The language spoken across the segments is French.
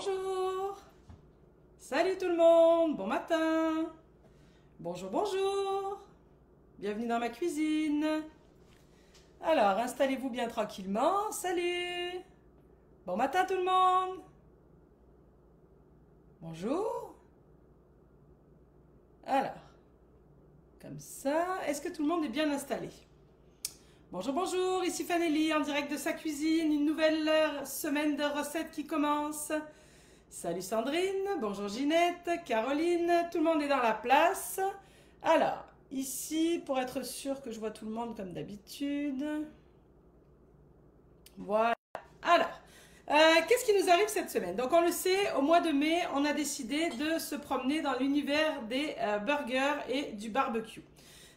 Bonjour. Salut tout le monde, bon matin. Bonjour, bonjour. Bienvenue dans ma cuisine. Alors, installez-vous bien tranquillement. Salut. Bon matin tout le monde. Bonjour. Alors, comme ça, est-ce que tout le monde est bien installé? Bonjour, bonjour, ici Fanélie en direct de sa cuisine, une nouvelle semaine de recettes qui commence. Salut Sandrine, bonjour Ginette, Caroline, tout le monde est dans la place. Alors, ici, pour être sûr que je vois tout le monde comme d'habitude. Voilà. Alors, qu'est-ce qui nous arrive cette semaine? Donc, on le sait, au mois de mai, on a décidé de se promener dans l'univers des burgers et du barbecue.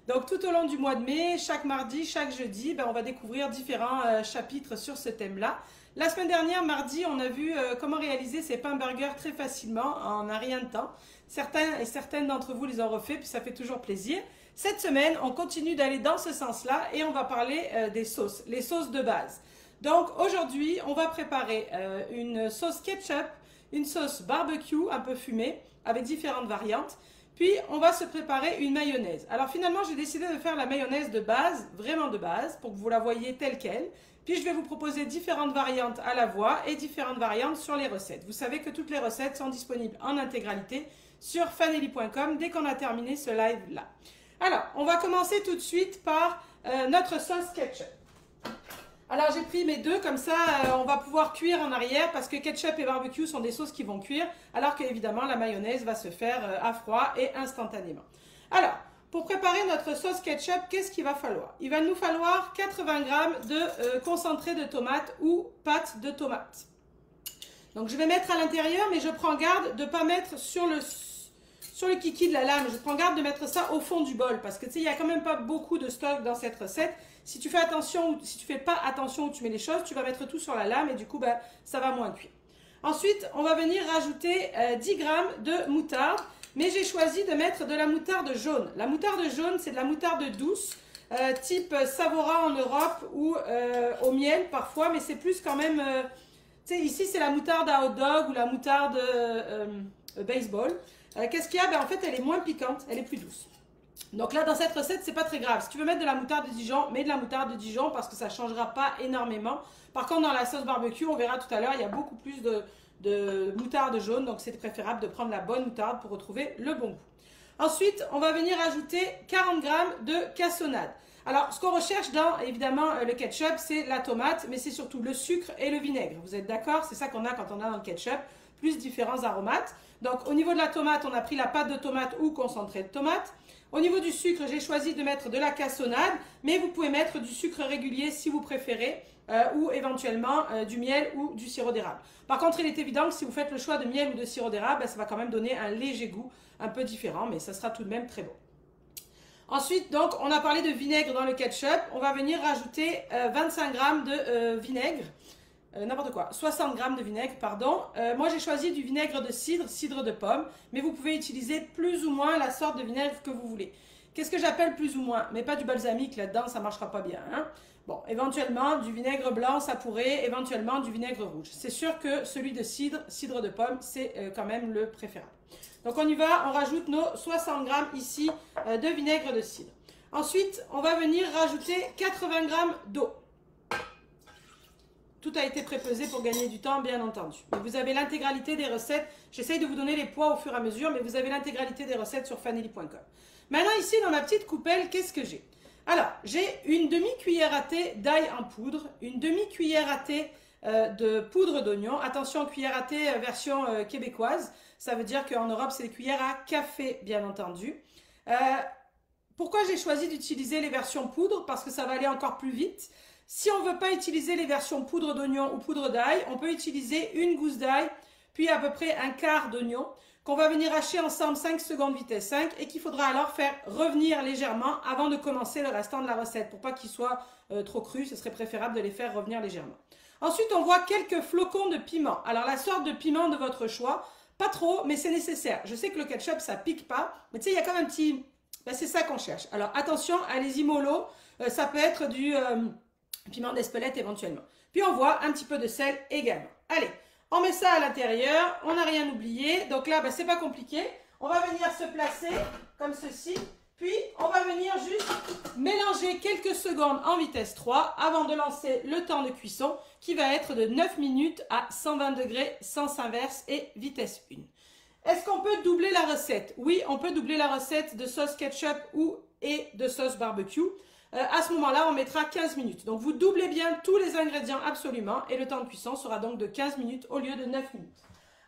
Donc, tout au long du mois de mai, chaque mardi, chaque jeudi, on va découvrir différents chapitres sur ce thème-là. La semaine dernière, mardi, on a vu comment réaliser ces pains burgers très facilement, en un rien de temps. Certains et certaines d'entre vous les ont refaits, puis ça fait toujours plaisir. Cette semaine, on continue d'aller dans ce sens-là et on va parler des sauces, les sauces de base. Donc, aujourd'hui, on va préparer une sauce ketchup, une sauce barbecue un peu fumée, avec différentes variantes. Puis, on va se préparer une mayonnaise. Alors, finalement, j'ai décidé de faire la mayonnaise de base, vraiment de base, pour que vous la voyez telle qu'elle. Puis, je vais vous proposer différentes variantes à la voix et différentes variantes sur les recettes. Vous savez que toutes les recettes sont disponibles en intégralité sur fanélie.com dès qu'on a terminé ce live-là. Alors, on va commencer tout de suite par notre sauce ketchup. Alors, j'ai pris mes deux, comme ça, on va pouvoir cuire en arrière parce que ketchup et barbecue sont des sauces qui vont cuire, alors qu'évidemment, la mayonnaise va se faire à froid et instantanément. Alors, pour préparer notre sauce ketchup, qu'est-ce qu'il va falloir? Il va nous falloir 80 g de concentré de tomate ou pâte de tomate. Donc, je vais mettre à l'intérieur, mais je prends garde de ne pas mettre sur le kiki de la lame. Je prends garde de mettre ça au fond du bol parce que tu sais, il n'y a quand même pas beaucoup de stock dans cette recette. Si tu fais attention ou si tu fais pas attention où tu mets les choses, tu vas mettre tout sur la lame et du coup, ça va moins cuire. Ensuite, on va venir rajouter 10 g de moutarde, mais j'ai choisi de mettre de la moutarde jaune. La moutarde jaune, c'est de la moutarde douce, type Savora en Europe ou au miel parfois, mais c'est plus quand même... tu sais, ici, c'est la moutarde à hot dog ou la moutarde baseball. Qu'est-ce qu'il y a? En fait, elle est moins piquante, elle est plus douce. Donc là, dans cette recette, c'est pas très grave. Si tu veux mettre de la moutarde de Dijon, mets de la moutarde de Dijon parce que ça ne changera pas énormément. Par contre, dans la sauce barbecue, on verra tout à l'heure, il y a beaucoup plus de moutarde jaune. Donc, c'est préférable de prendre la bonne moutarde pour retrouver le bon goût. Ensuite, on va venir ajouter 40 g de cassonade. Alors, ce qu'on recherche dans, évidemment, le ketchup, c'est la tomate, mais c'est surtout le sucre et le vinaigre. Vous êtes d'accord? C'est ça qu'on a quand on a dans le ketchup, plus différents aromates. Donc, au niveau de la tomate, on a pris la pâte de tomate ou concentré de tomate. Au niveau du sucre, j'ai choisi de mettre de la cassonade, mais vous pouvez mettre du sucre régulier si vous préférez, ou éventuellement du miel ou du sirop d'érable. Par contre, il est évident que si vous faites le choix de miel ou de sirop d'érable, ça va quand même donner un léger goût un peu différent, mais ça sera tout de même très bon. Ensuite, donc, on a parlé de vinaigre dans le ketchup. On va venir rajouter 25 g de vinaigre. N'importe quoi, 60 g de vinaigre, pardon. Moi, j'ai choisi du vinaigre de cidre, cidre de pomme, mais vous pouvez utiliser plus ou moins la sorte de vinaigre que vous voulez. Qu'est-ce que j'appelle plus ou moins? Mais pas du balsamique là-dedans, ça ne marchera pas bien. Hein? Bon, éventuellement, du vinaigre blanc, ça pourrait, éventuellement du vinaigre rouge. C'est sûr que celui de cidre, cidre de pomme, c'est quand même le préférable. Donc, on y va, on rajoute nos 60 g ici de vinaigre de cidre. Ensuite, on va venir rajouter 80 g d'eau. Tout a été prépesé pour gagner du temps, bien entendu. Mais vous avez l'intégralité des recettes. J'essaye de vous donner les poids au fur et à mesure, mais vous avez l'intégralité des recettes sur fanélie.com. Maintenant, ici, dans ma petite coupelle, qu'est-ce que j'ai? Alors, j'ai une demi-cuillère à thé d'ail en poudre, une demi-cuillère à thé de poudre d'oignon. Attention, cuillère à thé version québécoise. Ça veut dire qu'en Europe, c'est des cuillères à café, bien entendu. Pourquoi j'ai choisi d'utiliser les versions poudre? Parce que ça va aller encore plus vite. Si on ne veut pas utiliser les versions poudre d'oignon ou poudre d'ail, on peut utiliser une gousse d'ail, puis à peu près un quart d'oignon, qu'on va venir hacher ensemble 5 secondes vitesse 5 et qu'il faudra alors faire revenir légèrement avant de commencer le restant de la recette. Pour pas qu'ils soient trop crus, ce serait préférable de les faire revenir légèrement. Ensuite, on voit quelques flocons de piment. Alors, la sorte de piment de votre choix, pas trop, mais c'est nécessaire. Je sais que le ketchup, ça pique pas, mais tu sais, il y a quand même un petit... c'est ça qu'on cherche. Alors, attention, allez-y mollo, ça peut être du... piment d'Espelette éventuellement. Puis on voit un petit peu de sel également. Allez, On met ça à l'intérieur, on n'a rien oublié. Donc là, ben, c'est pas compliqué. On va venir se placer comme ceci. Puis, on va venir juste mélanger quelques secondes en vitesse 3 avant de lancer le temps de cuisson qui va être de 9 minutes à 120 degrés, sens inverse et vitesse 1. Est-ce qu'on peut doubler la recette? Oui, on peut doubler la recette de sauce ketchup et de sauce barbecue. À ce moment-là, on mettra 15 minutes. Donc, vous doublez bien tous les ingrédients absolument et le temps de cuisson sera donc de 15 minutes au lieu de 9 minutes.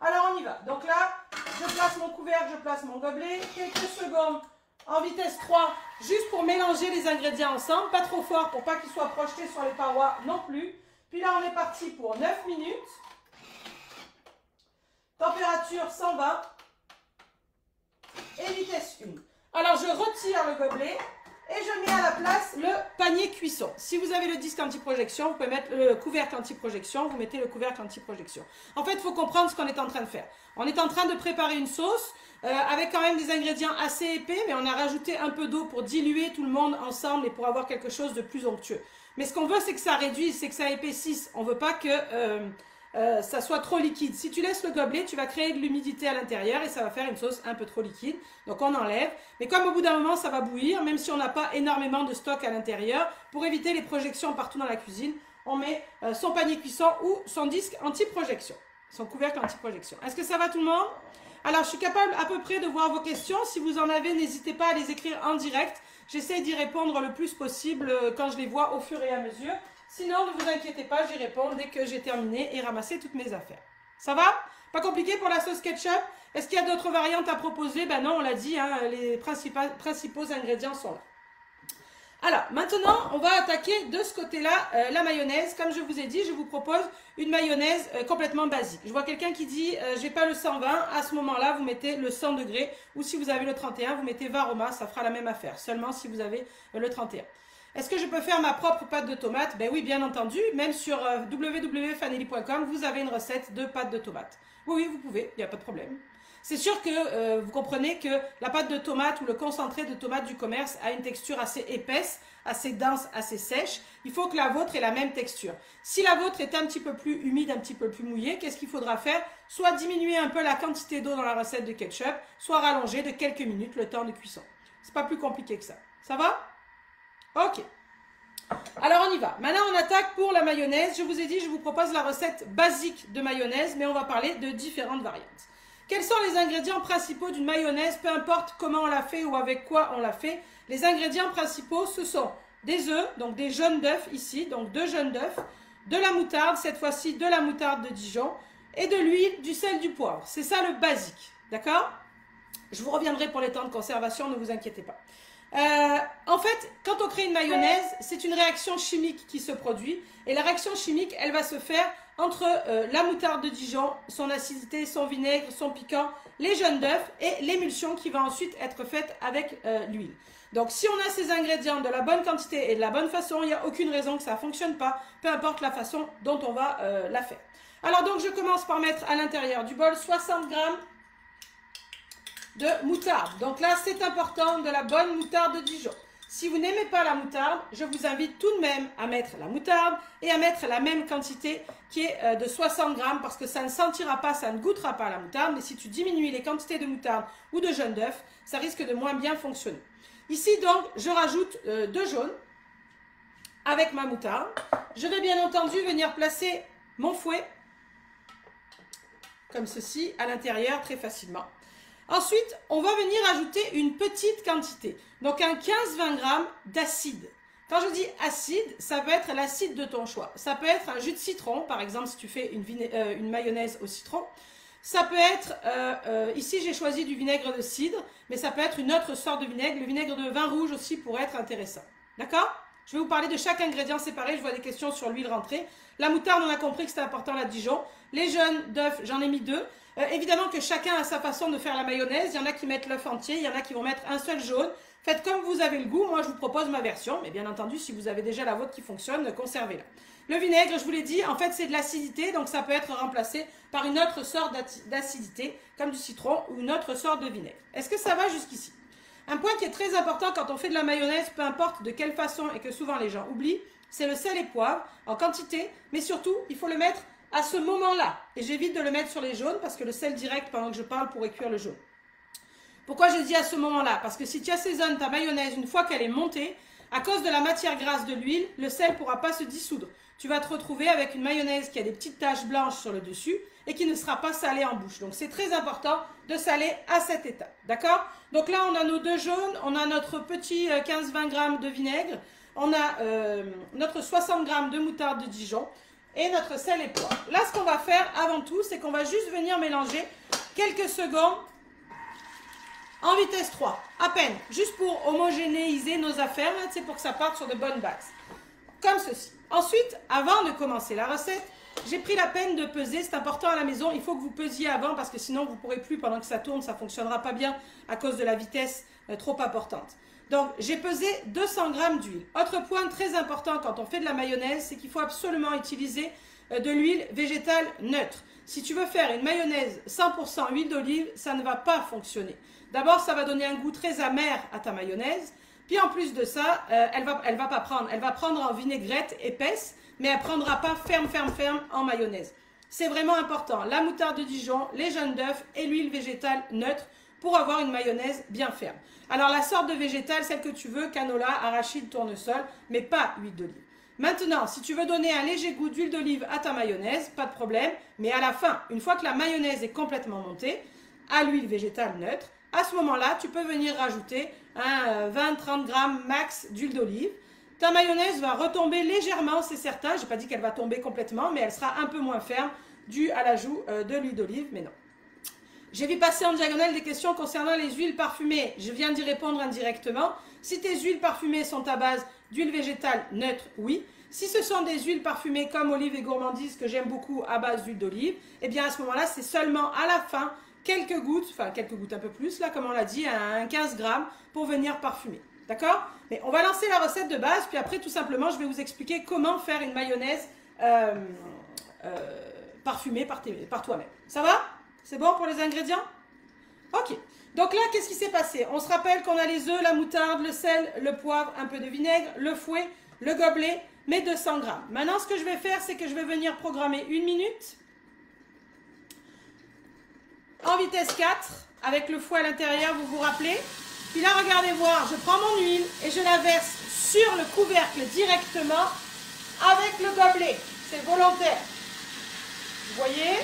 Alors, on y va. Donc là, je place mon couvercle, je place mon gobelet. Quelques secondes en vitesse 3, juste pour mélanger les ingrédients ensemble. Pas trop fort pour pas qu'ils soient projetés sur les parois non plus. Puis là, on est parti pour 9 minutes. Température 120 et vitesse 1. Alors, je retire le gobelet et je mets à la place le panier cuisson. Si vous avez le disque anti-projection, vous pouvez mettre le couvercle anti-projection, vous mettez le couvercle anti-projection. En fait, il faut comprendre ce qu'on est en train de faire. On est en train de préparer une sauce avec quand même des ingrédients assez épais, mais on a rajouté un peu d'eau pour diluer tout le monde ensemble et pour avoir quelque chose de plus onctueux. Mais ce qu'on veut, c'est que ça réduise, c'est que ça épaississe. On ne veut pas que ça soit trop liquide. Si tu laisses le gobelet, tu vas créer de l'humidité à l'intérieur et ça va faire une sauce un peu trop liquide. Donc on enlève. Mais comme au bout d'un moment, ça va bouillir, même si on n'a pas énormément de stock à l'intérieur, pour éviter les projections partout dans la cuisine, on met son panier cuisson ou son disque anti-projection, son couvercle anti-projection. Est-ce que ça va tout le monde? Alors, je suis capable à peu près de voir vos questions. Si vous en avez, n'hésitez pas à les écrire en direct. J'essaie d'y répondre le plus possible quand je les vois au fur et à mesure. Sinon, ne vous inquiétez pas, j'y réponds dès que j'ai terminé et ramassé toutes mes affaires. Ça va? Pas compliqué pour la sauce ketchup? Est-ce qu'il y a d'autres variantes à proposer? Ben non, on l'a dit, hein, les principaux ingrédients sont là. Alors, maintenant, on va attaquer de ce côté-là la mayonnaise. Comme je vous ai dit, je vous propose une mayonnaise complètement basique. Je vois quelqu'un qui dit, j'ai pas le 120. À ce moment-là, vous mettez le 100 degrés. Ou si vous avez le 31, vous mettez Varoma. Ça fera la même affaire. Seulement si vous avez le 31. Est-ce que je peux faire ma propre pâte de tomate? Ben oui, bien entendu. Même sur www.fanelli.com, vous avez une recette de pâte de tomate. Oui, vous pouvez. Il n'y a pas de problème. C'est sûr que vous comprenez que la pâte de tomate ou le concentré de tomate du commerce a une texture assez épaisse, assez dense, assez sèche. Il faut que la vôtre ait la même texture. Si la vôtre est un petit peu plus humide, un petit peu plus mouillée, qu'est-ce qu'il faudra faire? Soit diminuer un peu la quantité d'eau dans la recette de ketchup, soit rallonger de quelques minutes le temps de cuisson. C'est pas plus compliqué que ça. Ça va? Ok. Alors on y va. Maintenant on attaque pour la mayonnaise. Je vous ai dit, je vous propose la recette basique de mayonnaise, mais on va parler de différentes variantes. Quels sont les ingrédients principaux d'une mayonnaise? Peu importe comment on l'a fait ou avec quoi on l'a fait. Les ingrédients principaux, ce sont des œufs, donc des jaunes d'œufs ici, donc 2 jaunes d'œufs, de la moutarde, cette fois-ci de la moutarde de Dijon, et de l'huile, du sel, du poivre. C'est ça le basique, d'accord? Je vous reviendrai pour les temps de conservation, ne vous inquiétez pas. En fait, quand on crée une mayonnaise, c'est une réaction chimique qui se produit. Et la réaction chimique, elle va se faire entre la moutarde de Dijon, son acidité, son vinaigre, son piquant, les jaunes d'œufs et l'émulsion qui va ensuite être faite avec l'huile. Donc, si on a ces ingrédients de la bonne quantité et de la bonne façon, il n'y a aucune raison que ça ne fonctionne pas, peu importe la façon dont on va la faire. Alors, donc, je commence par mettre à l'intérieur du bol 60 g de moutarde. Donc là, c'est important, de la bonne moutarde de Dijon. Si vous n'aimez pas la moutarde, je vous invite tout de même à mettre la moutarde et à mettre la même quantité qui est de 60 g parce que ça ne sentira pas, ça ne goûtera pas la moutarde. Mais si tu diminues les quantités de moutarde ou de jaune d'œuf, ça risque de moins bien fonctionner. Ici, donc, je rajoute 2 jaunes avec ma moutarde. Je vais bien entendu venir placer mon fouet comme ceci à l'intérieur très facilement. Ensuite, on va venir ajouter une petite quantité, donc un 15-20 g d'acide. Quand je dis acide, ça peut être l'acide de ton choix. Ça peut être un jus de citron, par exemple si tu fais une mayonnaise au citron. Ça peut être, ici j'ai choisi du vinaigre de cidre, mais ça peut être une autre sorte de vinaigre. Le vinaigre de vin rouge aussi pourrait être intéressant. D'accord? Je vais vous parler de chaque ingrédient séparé. Je vois des questions sur l'huile rentrée. La moutarde, on a compris que c'était important, la Dijon. Les jaunes d'œufs, j'en ai mis 2. Évidemment que chacun a sa façon de faire la mayonnaise. Il y en a qui mettent l'œuf entier, il y en a qui vont mettre un seul jaune. Faites comme vous avez le goût. Moi, je vous propose ma version. Mais bien entendu, si vous avez déjà la vôtre qui fonctionne, conservez-la. Le vinaigre, je vous l'ai dit, en fait, c'est de l'acidité. Donc, ça peut être remplacé par une autre sorte d'acidité, comme du citron ou une autre sorte de vinaigre. Est-ce que ça va jusqu'ici? Un point qui est très important quand on fait de la mayonnaise, peu importe de quelle façon et que souvent les gens oublient, c'est le sel et poivre en quantité. Mais surtout, il faut le mettre à ce moment-là. Et j'évite de le mettre sur les jaunes parce que le sel direct pendant que je parle pourrait cuire le jaune. Pourquoi je dis à ce moment-là? Parce que si tu assaisonnes ta mayonnaise une fois qu'elle est montée, à cause de la matière grasse de l'huile, le sel ne pourra pas se dissoudre. Tu vas te retrouver avec une mayonnaise qui a des petites taches blanches sur le dessus et qui ne sera pas salée en bouche. Donc c'est très important de saler à cette étape. D'accord? Donc là, on a nos 2 jaunes, on a notre petit 15-20 g de vinaigre, on a notre 60 g de moutarde de Dijon et notre sel et poivre. Là, ce qu'on va faire avant tout, c'est qu'on va juste venir mélanger quelques secondes en vitesse 3, à peine, juste pour homogénéiser nos affaires, là, pour que ça parte sur de bonnes bases. Comme ceci. Ensuite, avant de commencer la recette, j'ai pris la peine de peser. C'est important à la maison, il faut que vous pesiez avant parce que sinon vous ne pourrez plus pendant que ça tourne, ça ne fonctionnera pas bien à cause de la vitesse trop importante. Donc, j'ai pesé 200 g d'huile. Autre point très important quand on fait de la mayonnaise, c'est qu'il faut absolument utiliser de l'huile végétale neutre. Si tu veux faire une mayonnaise 100% huile d'olive, ça ne va pas fonctionner. D'abord, ça va donner un goût très amer à ta mayonnaise. Puis en plus de ça, elle va pas prendre. Elle va prendre en vinaigrette épaisse, mais elle ne prendra pas ferme en mayonnaise. C'est vraiment important. La moutarde de Dijon, les jaunes d'œufs et l'huile végétale neutre pour avoir une mayonnaise bien ferme. Alors la sorte de végétale, celle que tu veux, canola, arachide, tournesol, mais pas huile d'olive. Maintenant, si tu veux donner un léger goût d'huile d'olive à ta mayonnaise, pas de problème. Mais à la fin, une fois que la mayonnaise est complètement montée, à l'huile végétale neutre, à ce moment-là, tu peux venir rajouter un 20-30 g max d'huile d'olive. Ta mayonnaise va retomber légèrement, c'est certain. Je n'ai pas dit qu'elle va tomber complètement, mais elle sera un peu moins ferme dû à l'ajout de l'huile d'olive, mais non. J'ai vu passer en diagonale des questions concernant les huiles parfumées. Je viens d'y répondre indirectement. Si tes huiles parfumées sont à base d'huile végétale neutre, oui. Si ce sont des huiles parfumées comme olive et gourmandise que j'aime beaucoup à base d'huile d'olive, eh bien à ce moment-là, c'est seulement à la fin quelques gouttes un peu plus, là comme on l'a dit, un 15 g pour venir parfumer. D'accord? Mais on va lancer la recette de base, puis après tout simplement, je vais vous expliquer comment faire une mayonnaise parfumée par toi-même. Ça va? C'est bon pour les ingrédients? Ok. Donc là, qu'est-ce qui s'est passé? On se rappelle qu'on a les œufs, la moutarde, le sel, le poivre, un peu de vinaigre, le fouet, le gobelet, mes 200 g. Maintenant, ce que je vais faire, c'est que je vais venir programmer 1 minute en vitesse 4 avec le fouet à l'intérieur, vous vous rappelez? Puis là, regardez voir, je prends mon huile et je la verse sur le couvercle directement avec le gobelet. C'est volontaire. Vous voyez?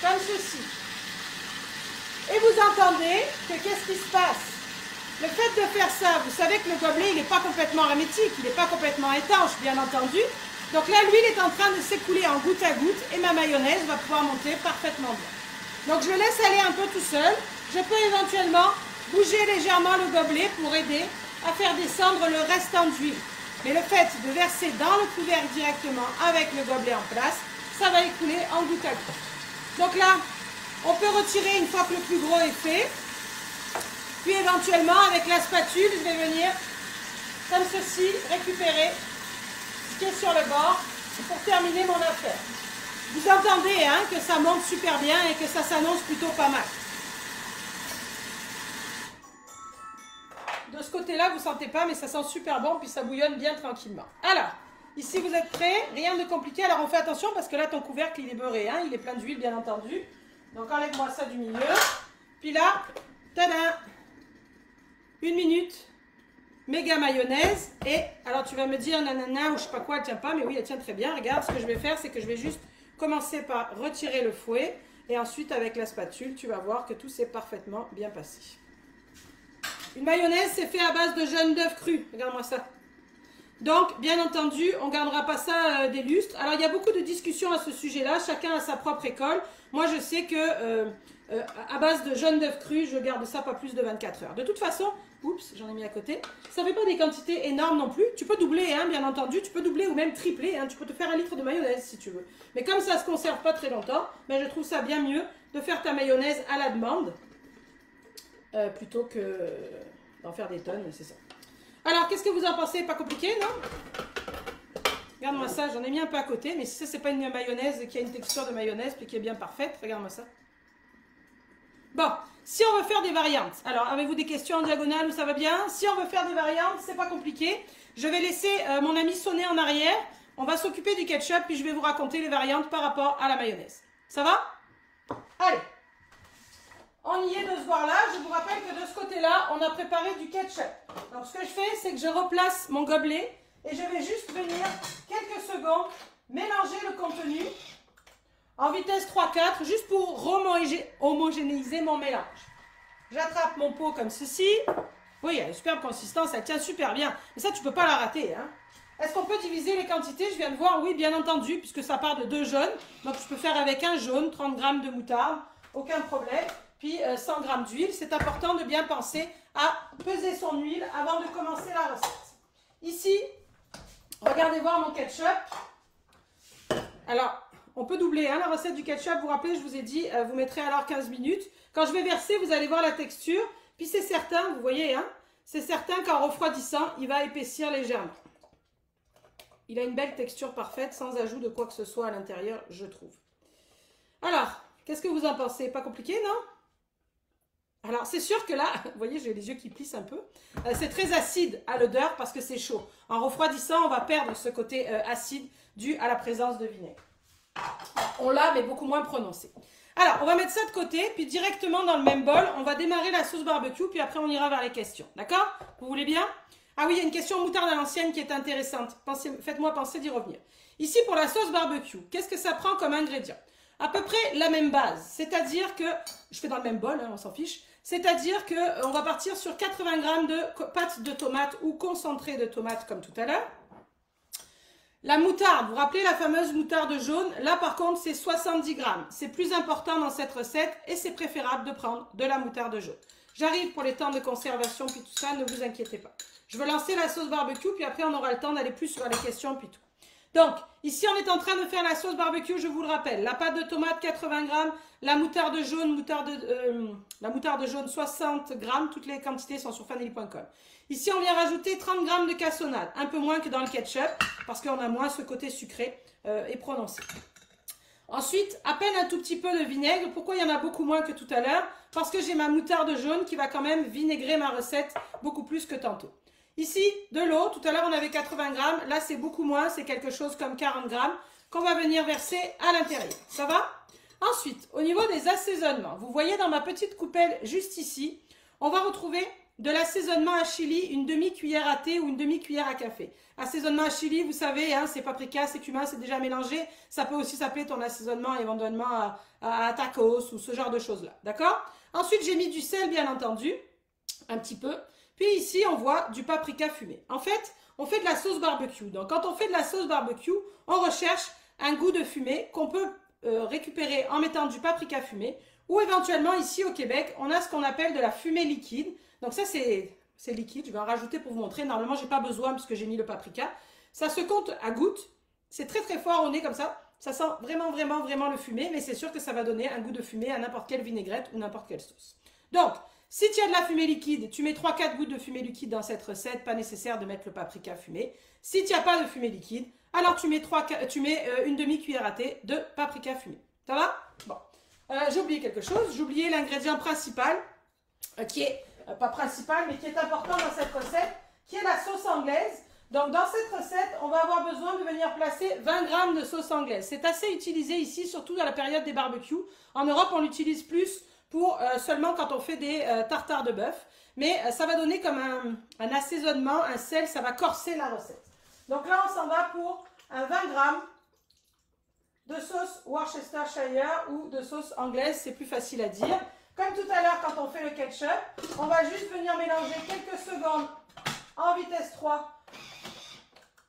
Comme ceci. Et vous entendez que qu'est-ce qui se passe? Le fait de faire ça, vous savez que le gobelet, il n'est pas complètement hermétique, il n'est pas complètement étanche, bien entendu. Donc là, l'huile est en train de s'écouler en goutte à goutte et ma mayonnaise va pouvoir monter parfaitement bien. Donc je laisse aller un peu tout seul. Je peux éventuellement bouger légèrement le gobelet pour aider à faire descendre le restant d'huile. Mais le fait de verser dans le couvercle directement avec le gobelet en place, ça va écouler en goutte à goutte. Donc là, on peut retirer une fois que le plus gros est fait. Puis éventuellement, avec la spatule, je vais venir, comme ceci, récupérer ce qui est sur le bord pour terminer mon affaire. Vous entendez hein, que ça monte super bien et que ça s'annonce plutôt pas mal. De ce côté-là, vous ne sentez pas, mais ça sent super bon, puis ça bouillonne bien tranquillement. Alors, ici vous êtes prêts, rien de compliqué. Alors on fait attention parce que là, ton couvercle, il est beurré, hein, il est plein d'huile, bien entendu. Donc enlève-moi ça du milieu. Puis là, tada, 1 minute, méga mayonnaise. Et alors tu vas me dire, nanana, ou je sais pas quoi, elle tient pas, mais oui, elle tient très bien. Regarde, ce que je vais faire, c'est que je vais juste commencer par retirer le fouet. Et ensuite, avec la spatule, tu vas voir que tout s'est parfaitement bien passé. Une mayonnaise, c'est fait à base de jaunes d'œufs crus. Regarde-moi ça. Donc, bien entendu, on ne gardera pas ça des lustres. Alors, il y a beaucoup de discussions à ce sujet-là. Chacun a sa propre école. Moi, je sais que à base de jaunes d'œufs crus, je garde ça pas plus de 24 heures. De toute façon, oups, j'en ai mis à côté. Ça ne fait pas des quantités énormes non plus. Tu peux doubler, hein, bien entendu. Tu peux doubler ou même tripler. Hein. Tu peux te faire 1 litre de mayonnaise si tu veux. Mais comme ça ne se conserve pas très longtemps, ben, je trouve ça bien mieux de faire ta mayonnaise à la demande plutôt que d'en faire des tonnes, c'est ça. Alors, qu'est-ce que vous en pensez? Pas compliqué, non? Regarde-moi ça, j'en ai mis un peu à côté, mais si ça, c'est pas une mayonnaise qui a une texture de mayonnaise puis qui est bien parfaite, regarde-moi ça. Bon, si on veut faire des variantes, alors avez-vous des questions en diagonale où ça va bien? Si on veut faire des variantes, c'est pas compliqué. Je vais laisser mon ami sonner en arrière on va s'occuper du ketchup, puis je vais vous raconter les variantes par rapport à la mayonnaise. Ça va? Allez, on y est de ce bord-là. Je vous rappelle que de ce côté-là, on a préparé du ketchup. Donc ce que je fais, c'est que je replace mon gobelet et je vais juste venir quelques secondes mélanger le contenu en vitesse 3-4, juste pour homogénéiser mon mélange. J'attrape mon pot comme ceci. Oui, il y a une superbe consistance, elle tient super bien. Mais ça, tu ne peux pas la rater, hein. Est-ce qu'on peut diviser les quantités? Je viens de voir, oui, bien entendu, puisque ça part de 2 jaunes. Donc, je peux faire avec un jaune, 30 g de moutarde, aucun problème. Puis, 100 g d'huile. C'est important de bien penser à peser son huile avant de commencer la recette. Ici, regardez voir mon ketchup. Alors, on peut doubler hein, la recette du ketchup. Vous vous rappelez, je vous ai dit, vous mettrez alors 15 minutes. Quand je vais verser, vous allez voir la texture. Puis, c'est certain, vous voyez, hein, c'est certain qu'en refroidissant, il va épaissir légèrement. Il a une belle texture parfaite, sans ajout de quoi que ce soit à l'intérieur, je trouve. Alors, qu'est-ce que vous en pensez? Pas compliqué, non? Alors, c'est sûr que là, vous voyez, j'ai les yeux qui plissent un peu. C'est très acide à l'odeur parce que c'est chaud. En refroidissant, on va perdre ce côté acide dû à la présence de vinaigre. On l'a, mais beaucoup moins prononcé. Alors, on va mettre ça de côté, puis directement dans le même bol, on va démarrer la sauce barbecue, puis après on ira vers les questions. D'accord? Vous voulez bien? Ah oui, il y a une question moutarde à l'ancienne qui est intéressante. Faites-moi penser d'y revenir. Ici, pour la sauce barbecue, qu'est-ce que ça prend comme ingrédient? À peu près la même base. C'est-à-dire que, je fais dans le même bol, hein, on s'en fiche. C'est-à-dire qu'on va partir sur 80 g de pâte de tomate ou concentré de tomate comme tout à l'heure. La moutarde, vous vous rappelez la fameuse moutarde jaune? Là, par contre, c'est 70 g. C'est plus important dans cette recette et c'est préférable de prendre de la moutarde jaune. J'arrive pour les temps de conservation puis tout ça, ne vous inquiétez pas. Je veux lancer la sauce barbecue, puis après on aura le temps d'aller plus sur les questions, puis tout. Donc, ici on est en train de faire la sauce barbecue, je vous le rappelle. La pâte de tomate, 80 g, la moutarde jaune, 60 g, toutes les quantités sont sur fanelli.com. Ici on vient rajouter 30 g de cassonade, un peu moins que dans le ketchup, parce qu'on a moins ce côté sucré et prononcé. Ensuite, à peine un tout petit peu de vinaigre. Pourquoi il y en a beaucoup moins que tout à l'heure? Parce que j'ai ma moutarde jaune qui va quand même vinaigrer ma recette beaucoup plus que tantôt. Ici, de l'eau. Tout à l'heure, on avait 80 g. Là, c'est beaucoup moins. C'est quelque chose comme 40 g qu'on va venir verser à l'intérieur. Ça va? Ensuite, au niveau des assaisonnements, vous voyez dans ma petite coupelle juste ici, on va retrouver de l'assaisonnement à chili, une demi-cuillère à thé ou une demi-cuillère à café. Assaisonnement à chili, vous savez, hein, c'est paprika, c'est cumin, c'est déjà mélangé. Ça peut aussi s'appeler ton assaisonnement éventuellement à tacos ou ce genre de choses-là. D'accord? Ensuite, j'ai mis du sel, bien entendu, un petit peu. Puis ici, on voit du paprika fumé. En fait, on fait de la sauce barbecue. Donc, quand on fait de la sauce barbecue, on recherche un goût de fumée qu'on peut récupérer en mettant du paprika fumé. Ou éventuellement, ici au Québec, on a ce qu'on appelle de la fumée liquide. Donc ça, c'est liquide. Je vais en rajouter pour vous montrer. Normalement, je n'ai pas besoin puisque j'ai mis le paprika. Ça se compte à gouttes. C'est très, très fort au nez comme ça. Ça sent vraiment, vraiment, vraiment le fumé. Mais c'est sûr que ça va donner un goût de fumée à n'importe quelle vinaigrette ou n'importe quelle sauce. Donc, si tu as de la fumée liquide, tu mets 3-4 gouttes de fumée liquide dans cette recette. Pas nécessaire de mettre le paprika fumé. Si tu n'as pas de fumée liquide, alors tu mets une demi-cuillère à thé de paprika fumé. Ça va? Bon. J'ai oublié quelque chose. J'ai oublié l'ingrédient principal qui est... pas principal, mais qui est important dans cette recette, qui est la sauce anglaise. Donc, dans cette recette, on va avoir besoin de venir placer 20 g de sauce anglaise. C'est assez utilisé ici, surtout dans la période des barbecues. En Europe, on l'utilise plus pour seulement quand on fait des tartares de bœuf. Mais ça va donner comme un assaisonnement, un sel, ça va corser la recette. Donc là, on s'en va pour un 20 g de sauce Worcestershire ou de sauce anglaise, c'est plus facile à dire. Comme tout à l'heure, quand on fait le ketchup, on va juste venir mélanger quelques secondes en vitesse 3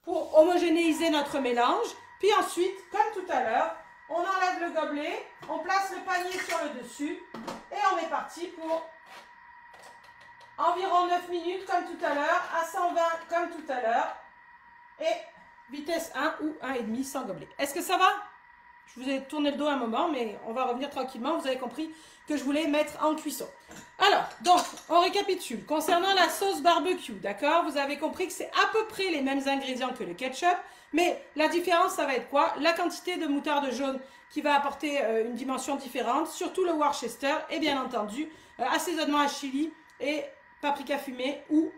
pour homogénéiser notre mélange. Puis ensuite, comme tout à l'heure, on enlève le gobelet, on place le panier sur le dessus et on est parti pour environ 9 minutes comme tout à l'heure, à 120 comme tout à l'heure et vitesse 1 ou 1,5 sans gobelet. Est-ce que ça va? Je vous ai tourné le dos un moment, mais on va revenir tranquillement. Vous avez compris que je voulais mettre en cuisson. Alors, donc, on récapitule. Concernant la sauce barbecue, d'accord? Vous avez compris que c'est à peu près les mêmes ingrédients que le ketchup, mais la différence, ça va être quoi? La quantité de moutarde jaune qui va apporter une dimension différente, surtout le Worcester, et bien entendu, assaisonnement à chili et paprika fumé ou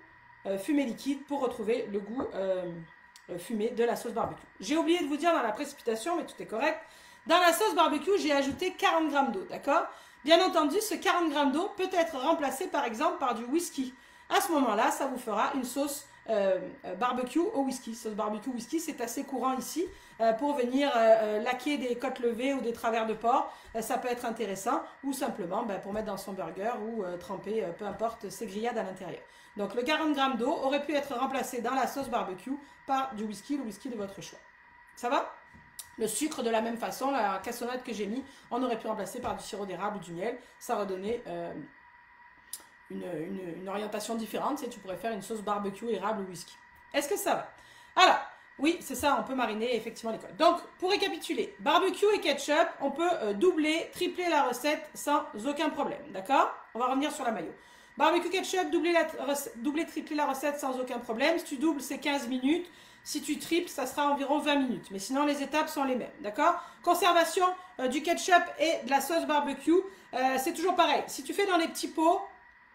fumée liquide pour retrouver le goût fumée de la sauce barbecue. J'ai oublié de vous dire dans la précipitation, mais tout est correct. Dans la sauce barbecue, j'ai ajouté 40 g d'eau, d'accord? Bien entendu, ce 40 g d'eau peut être remplacé par exemple par du whisky. À ce moment-là, ça vous fera une sauce barbecue au whisky. Sauce barbecue whisky, c'est assez courant ici pour venir laquer des côtes levées ou des travers de porc. Ça peut être intéressant ou simplement pour mettre dans son burger ou tremper, peu importe, ses grillades à l'intérieur. Donc le 40 g d'eau aurait pu être remplacé dans la sauce barbecue par du whisky, le whisky de votre choix. Ça va? Le sucre, de la même façon, la cassonade que j'ai mis, on aurait pu remplacer par du sirop d'érable ou du miel. Ça aurait donné une orientation différente. Tu pourrais faire une sauce barbecue, érable ou whisky. Est-ce que ça va? Alors, oui, c'est ça, on peut mariner effectivement les côtes. Donc, pour récapituler, barbecue et ketchup, on peut doubler, tripler la recette sans aucun problème. D'accord? On va revenir sur la mayo. Barbecue ketchup, doubler, tripler la recette sans aucun problème. Si tu doubles, c'est 15 minutes. Si tu triples, ça sera environ 20 minutes. Mais sinon, les étapes sont les mêmes. D'accord? Conservation du ketchup et de la sauce barbecue, c'est toujours pareil. Si tu fais dans les petits pots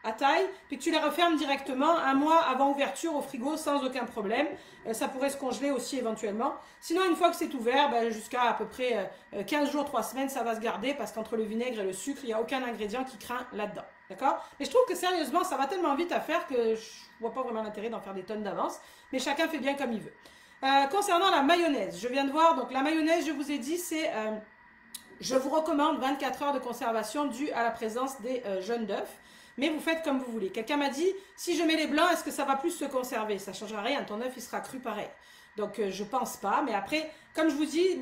à taille, puis que tu les refermes directement 1 mois avant ouverture au frigo sans aucun problème, ça pourrait se congeler aussi éventuellement. Sinon, une fois que c'est ouvert, jusqu'à à peu près 15 jours, 3 semaines, ça va se garder parce qu'entre le vinaigre et le sucre, il n'y a aucun ingrédient qui craint là-dedans. D'accord? Mais je trouve que sérieusement, ça va tellement vite à faire que je ne vois pas vraiment l'intérêt d'en faire des tonnes d'avance. Mais chacun fait bien comme il veut. Concernant la mayonnaise, je viens de voir, donc la mayonnaise, je vous ai dit, c'est... je vous recommande 24 heures de conservation due à la présence des jaunes d'œufs. Mais vous faites comme vous voulez. Quelqu'un m'a dit, si je mets les blancs, est-ce que ça va plus se conserver? Ça ne changera rien, ton œuf, il sera cru pareil. Donc, je ne pense pas. Mais après, comme je vous dis,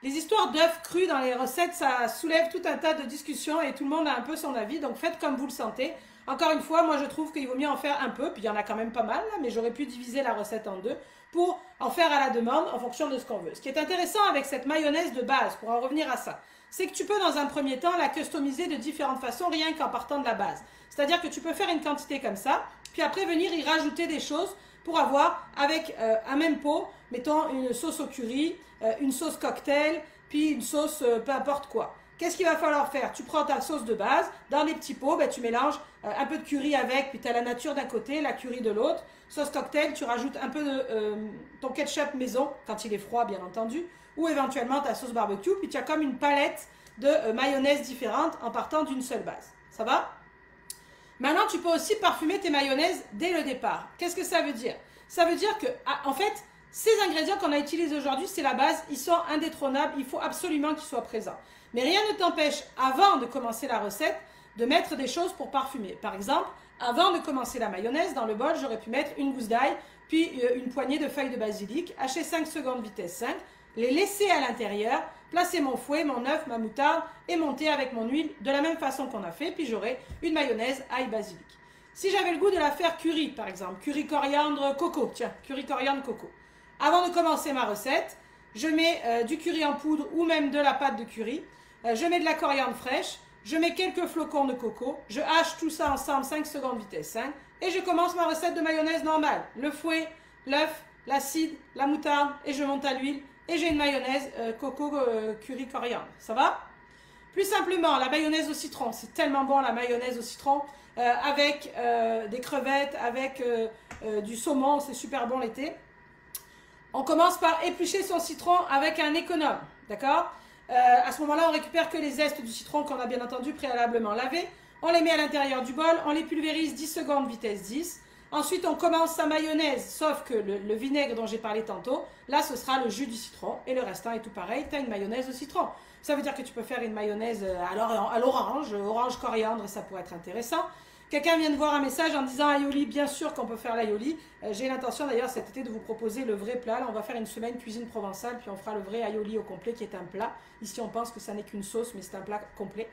les histoires d'œufs crus dans les recettes, ça soulève tout un tas de discussions et tout le monde a un peu son avis. Donc, faites comme vous le sentez. Encore une fois, moi, je trouve qu'il vaut mieux en faire un peu. Puis, il y en a quand même pas mal, là, mais j'aurais pu diviser la recette en deux pour en faire à la demande en fonction de ce qu'on veut. Ce qui est intéressant avec cette mayonnaise de base, pour en revenir à ça, c'est que tu peux, dans un premier temps, la customiser de différentes façons, rien qu'en partant de la base. C'est-à-dire que tu peux faire une quantité comme ça, puis après venir y rajouter des choses pour avoir, avec un même pot, mettons une sauce au curry, une sauce cocktail, puis une sauce peu importe quoi. Qu'est-ce qu'il va falloir faire? Tu prends ta sauce de base, dans les petits pots, tu mélanges un peu de curry avec, puis tu as la nature d'un côté, la curry de l'autre. Sauce cocktail, tu rajoutes un peu de ton ketchup maison, quand il est froid bien entendu, ou éventuellement ta sauce barbecue, puis tu as comme une palette de mayonnaise différentes en partant d'une seule base. Ça va? Maintenant, tu peux aussi parfumer tes mayonnaises dès le départ. Qu'est-ce que ça veut dire? Ça veut dire que, en fait, ces ingrédients qu'on a utilisés aujourd'hui, c'est la base, ils sont indétrônables, il faut absolument qu'ils soient présents. Mais rien ne t'empêche, avant de commencer la recette, de mettre des choses pour parfumer. Par exemple, avant de commencer la mayonnaise, dans le bol, j'aurais pu mettre une gousse d'ail, puis une poignée de feuilles de basilic, hacher 5 secondes vitesse 5, les laisser à l'intérieur, placer mon fouet, mon œuf, ma moutarde et monter avec mon huile de la même façon qu'on a fait, puis j'aurai une mayonnaise ail basilic. Si j'avais le goût de la faire curry, par exemple, curry coriandre coco, tiens, curry coriandre coco. Avant de commencer ma recette, je mets du curry en poudre ou même de la pâte de curry, je mets de la coriandre fraîche, je mets quelques flocons de coco, je hache tout ça ensemble 5 secondes vitesse 5 et je commence ma recette de mayonnaise normale. Le fouet, l'œuf, l'acide, la moutarde et je monte à l'huile. Et j'ai une mayonnaise coco curry coriandre. Ça va? Plus simplement, la mayonnaise au citron. C'est tellement bon la mayonnaise au citron. Avec des crevettes, avec du saumon. C'est super bon l'été. On commence par éplucher son citron avec un économe. D'accord? À ce moment-là, on récupère que les zestes du citron qu'on a bien entendu préalablement lavé. On les met à l'intérieur du bol. On les pulvérise 10 secondes vitesse 10. Ensuite, on commence sa mayonnaise, sauf que le vinaigre dont j'ai parlé tantôt, là, ce sera le jus du citron. Et le restant est tout pareil, tu as une mayonnaise au citron. Ça veut dire que tu peux faire une mayonnaise à l'orange, orange coriandre, ça pourrait être intéressant. Quelqu'un vient de voir un message en disant aioli, bien sûr qu'on peut faire l'aioli. J'ai l'intention d'ailleurs cet été de vous proposer le vrai plat. Là, on va faire une semaine cuisine provençale, puis on fera le vrai aioli au complet qui est un plat. Ici, on pense que ça n'est qu'une sauce, mais c'est un plat complet.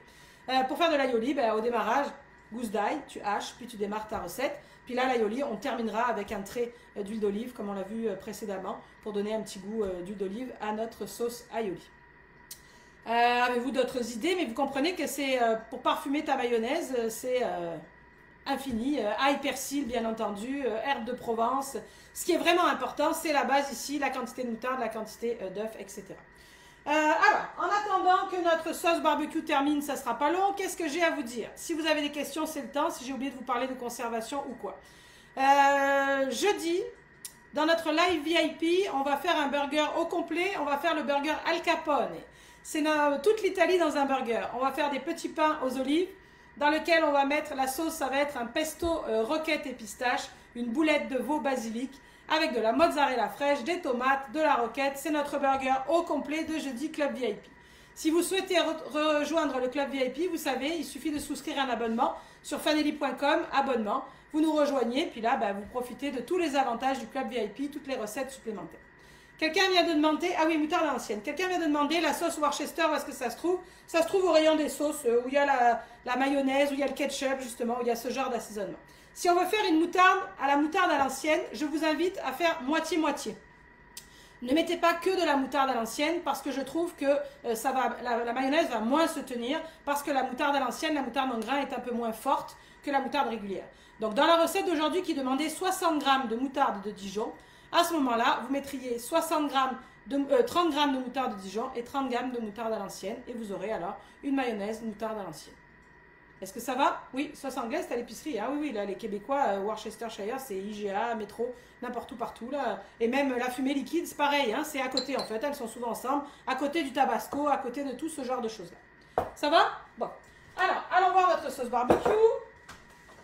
Pour faire de l'aioli, au démarrage, gousse d'ail, tu haches, puis tu démarres ta recette. Puis là, l'aioli, on terminera avec un trait d'huile d'olive, comme on l'a vu précédemment, pour donner un petit goût d'huile d'olive à notre sauce aioli. Avez-vous d'autres idées? Mais vous comprenez que c'est pour parfumer ta mayonnaise, c'est infini. Ail, persil, bien entendu, herbes de Provence. Ce qui est vraiment important, c'est la base ici, la quantité de moutarde, la quantité d'œufs, etc. Alors, en attendant que notre sauce barbecue termine, ça ne sera pas long. Qu'est-ce que j'ai à vous dire? Si vous avez des questions, c'est le temps. Si j'ai oublié de vous parler de conservation ou quoi. Jeudi, dans notre live VIP, on va faire un burger au complet. On va faire le burger Al Capone. C'est toute l'Italie dans un burger. On va faire des petits pains aux olives dans lequel on va mettre la sauce. Ça va être un pesto roquette et pistache, une boulette de veau basilic avec de la mozzarella fraîche, des tomates, de la roquette. C'est notre burger au complet de jeudi Club VIP. Si vous souhaitez rejoindre le Club VIP, vous savez, il suffit de souscrire un abonnement sur fanelli.com, abonnement. Vous nous rejoignez, puis là, vous profitez de tous les avantages du Club VIP, toutes les recettes supplémentaires. Quelqu'un vient de demander, ah oui, moutarde à l'ancienne. Quelqu'un vient de demander la sauce Worcester, où est-ce que ça se trouve? Ça se trouve au rayon des sauces, où il y a la mayonnaise, où il y a le ketchup, justement, où il y a ce genre d'assaisonnement. Si on veut faire une moutarde à l'ancienne, je vous invite à faire moitié-moitié. Ne mettez pas que de la moutarde à l'ancienne parce que je trouve que la mayonnaise va moins se tenir parce que la moutarde à l'ancienne, la moutarde en grain est un peu moins forte que la moutarde régulière. Donc dans la recette d'aujourd'hui qui demandait 60 g de moutarde de Dijon, à ce moment-là, vous mettriez 30 g de moutarde de Dijon et 30 g de moutarde à l'ancienne et vous aurez alors une mayonnaise moutarde à l'ancienne. Est-ce que ça va? Oui, sauce anglaise, c'est à l'épicerie. Hein? Oui, là, les Québécois, Worcestershire, c'est IGA, métro, n'importe où, partout. Là. Et même la fumée liquide, c'est pareil, hein? C'est à côté en fait. Elles sont souvent ensemble, à côté du tabasco, à côté de tout ce genre de choses-là. Ça va? Bon. Alors, allons voir notre sauce barbecue,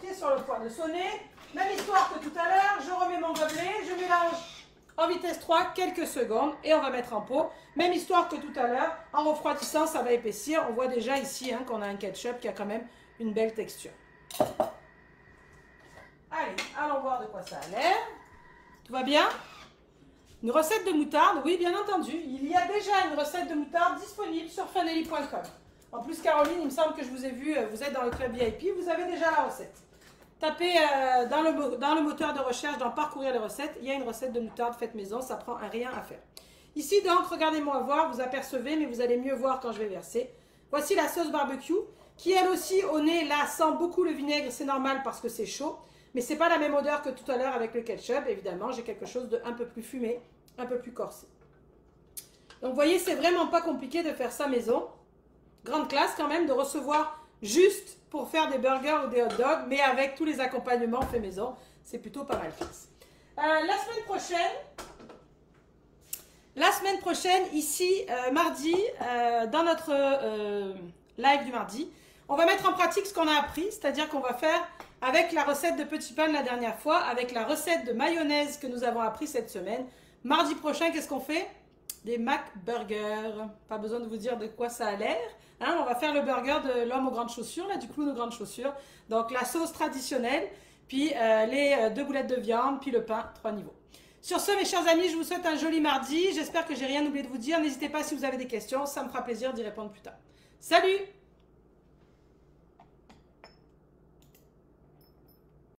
qui est sur le point de sonner. Même histoire que tout à l'heure, je remets mon gobelet, je mélange en vitesse 3 quelques secondes et on va mettre en pot. Même histoire que tout à l'heure, en refroidissant, ça va épaissir. On voit déjà ici qu'on a un ketchup qui a quand même une belle texture. Allez, allons voir de quoi ça a l'air. Tout va bien? Une recette de moutarde, oui, bien entendu. Il y a déjà une recette de moutarde disponible sur fanelli.com. En plus, Caroline, il me semble que je vous ai vu, vous êtes dans le club VIP, vous avez déjà la recette. Tapez dans le moteur de recherche, dans Parcourir les recettes, il y a une recette de moutarde faite maison, ça prend rien à faire. Ici, donc, regardez-moi voir, vous apercevez, mais vous allez mieux voir quand je vais verser. Voici la sauce barbecue, qui elle aussi, au nez, là, sent beaucoup le vinaigre, c'est normal parce que c'est chaud. Mais c'est pas la même odeur que tout à l'heure avec le ketchup, évidemment, j'ai quelque chose de un peu plus fumé, un peu plus corsé. Donc, vous voyez, c'est vraiment pas compliqué de faire ça maison. Grande classe quand même de recevoir juste pour faire des burgers ou des hot dogs, mais avec tous les accompagnements faits maison, c'est plutôt pas mal classe. La semaine prochaine, ici, mardi, dans notre live du mardi, on va mettre en pratique ce qu'on a appris, c'est-à-dire qu'on va faire avec la recette de petit pain de la dernière fois, avec la recette de mayonnaise que nous avons appris cette semaine. Mardi prochain, qu'est-ce qu'on fait? Des Mac Burgers. Pas besoin de vous dire de quoi ça a l'air. Hein, on va faire le burger de l'homme aux grandes chaussures, là, du clown aux grandes chaussures. Donc la sauce traditionnelle, puis les 2 boulettes de viande, puis le pain, 3 niveaux. Sur ce, mes chers amis, je vous souhaite un joli mardi. J'espère que j'ai rien oublié de vous dire. N'hésitez pas si vous avez des questions, ça me fera plaisir d'y répondre plus tard. Salut!